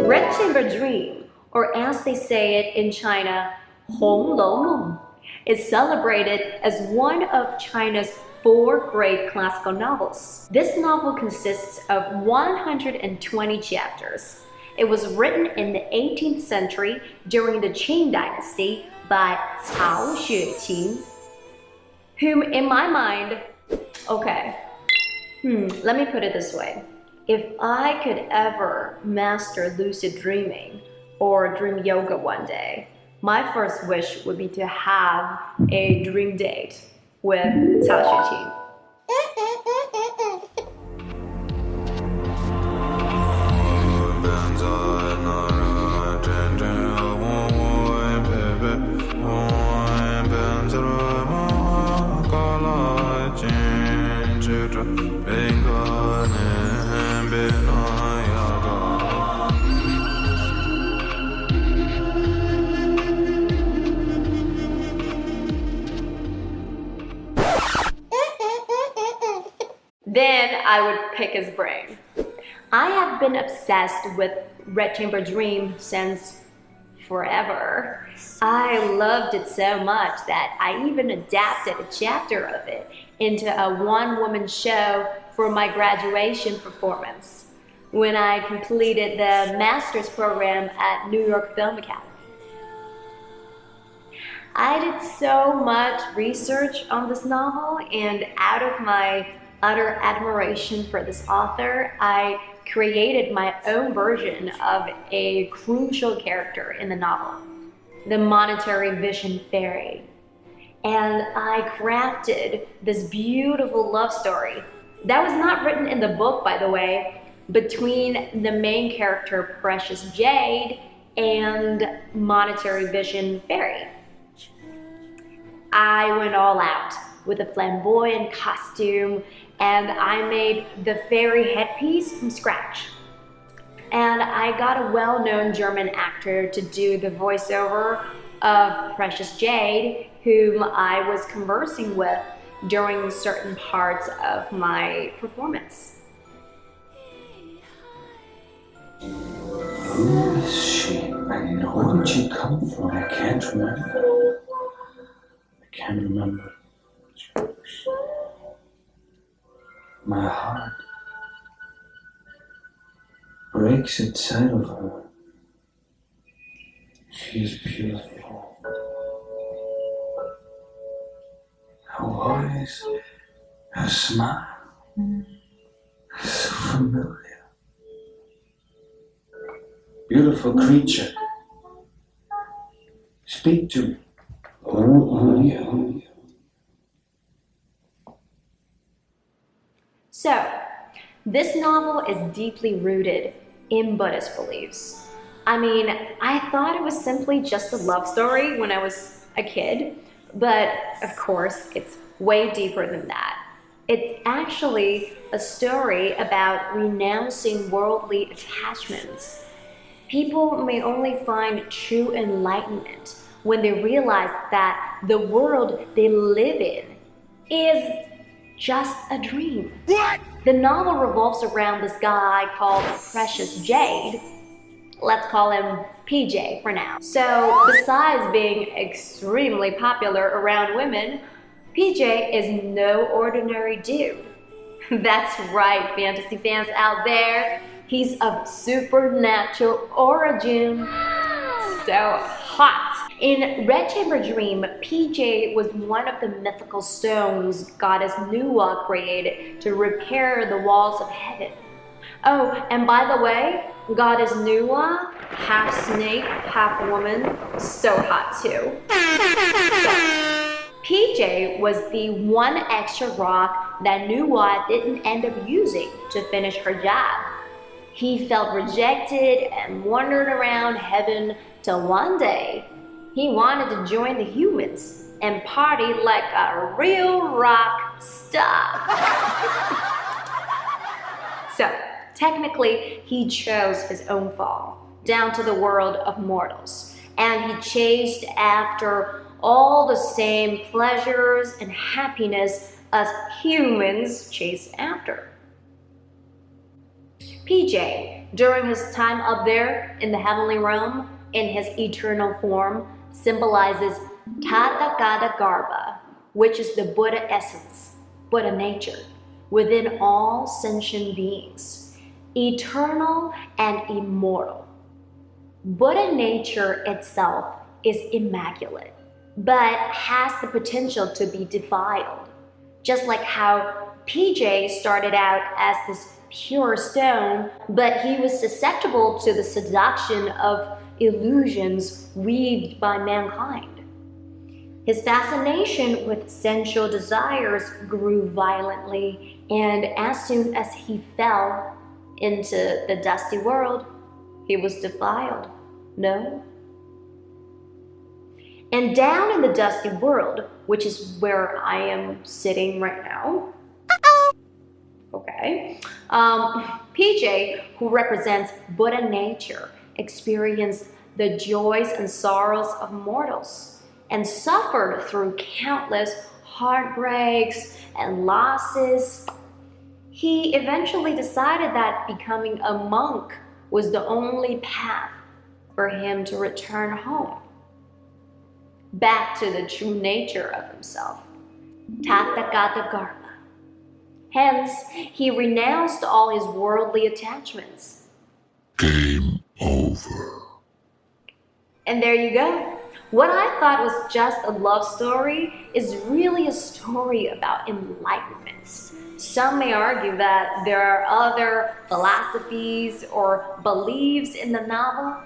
Redchamberdream, or as they say it in China, 红楼梦, is celebrated as one of China's 4 great classical novels. This novel consists of 120 chapters. It was written in the 18th century during the Qing dynasty by Cao Xueqin, whom in my mind, let me put it this way. If I could ever master lucid dreaming or dream yoga one day, my first wish would be to have a dream date with Cao Xueqin. Then I would pick his brain. I have been obsessed with Redchamberdream since forever. I loved it so much that I even adapted a chapter of it into a one-woman show for my graduation performance when I completed the master's program at New York Film Academy. I did so much research on this novel, and out of my utter admiration for this author, I created my own version of a crucial character in the novel, the monetary vision fairy. And I crafted this beautiful love story that was not written in the book, by the way, between the main character preciousjade and monetary vision fairy. I went all out with a flamboyant costume, and I made the fairy headpiece from scratch. And I got a well-known German actor to do the voiceover of preciousjade, whom I was conversing with during certain parts of my performance. Who is she? And where did she come from? I can't remember. I can't remember. My heart breaks at sight of her. She is beautiful. Her eyes, her smile, so familiar. Beautiful creature, speak to me. Who are you? So, this novel is deeply rooted in Buddhist beliefs. I mean, I thought it was simply just a love story when I was a kid, but of course, it's way deeper than that. It's actually a story about renouncing worldly attachments. People may only find true enlightenment when they realize that the world they live in is just a dream. What? The novel revolves around this guy called preciousjade. Let's call him PJ for now. So, besides being extremely popular around women, PJ is no ordinary dude. That's right, fantasy fans out there. He's of supernatural origin. So hot. In Redchamberdream, PJ was one of the mythical stones goddess Nuwa created to repair the walls of heaven. Oh, and by the way, goddess Nuwa, half snake, half woman, so hot too. So, PJ was the one extra rock that Nuwa didn't end up using to finish her job. He felt rejected and wandered around heaven till one day he wanted to join the humans and party like a real rock star. So, technically, he chose his own fall, down to the world of mortals, and he chased after all the same pleasures and happiness as humans chase after. PJ during his time up there in the heavenly realm, in his eternal form, symbolizes Tathagata Garbha, which is the Buddha essence, Buddha nature, within all sentient beings, eternal and immortal. Buddha nature itself is immaculate, but has the potential to be defiled. Just like how PJ started out as this pure stone, but he was susceptible to the seduction of illusions weaved by mankind. His fascination with sensual desires grew violently, and as soon as he fell into the dusty world, he was defiled. No? And down in the dusty world, which is where I am sitting right now, okay, PJ, who represents Buddha nature, experienced the joys and sorrows of mortals and suffered through countless heartbreaks and losses. He eventually decided that becoming a monk was the only path for him to return home, back to the true nature of himself, Tathagata Garbha. Hence, he renounced all his worldly attachments. Game over. And there you go. What I thought was just a love story is really a story about enlightenment. Some may argue that there are other philosophies or beliefs in the novel.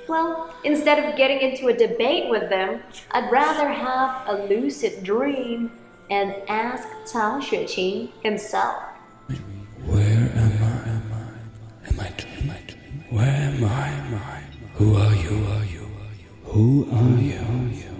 Well, instead of getting into a debate with them, I'd rather have a lucid dream and ask Cao Xueqing himself. Where am I? Am I dreaming? Where am I? Who are you? Who are you?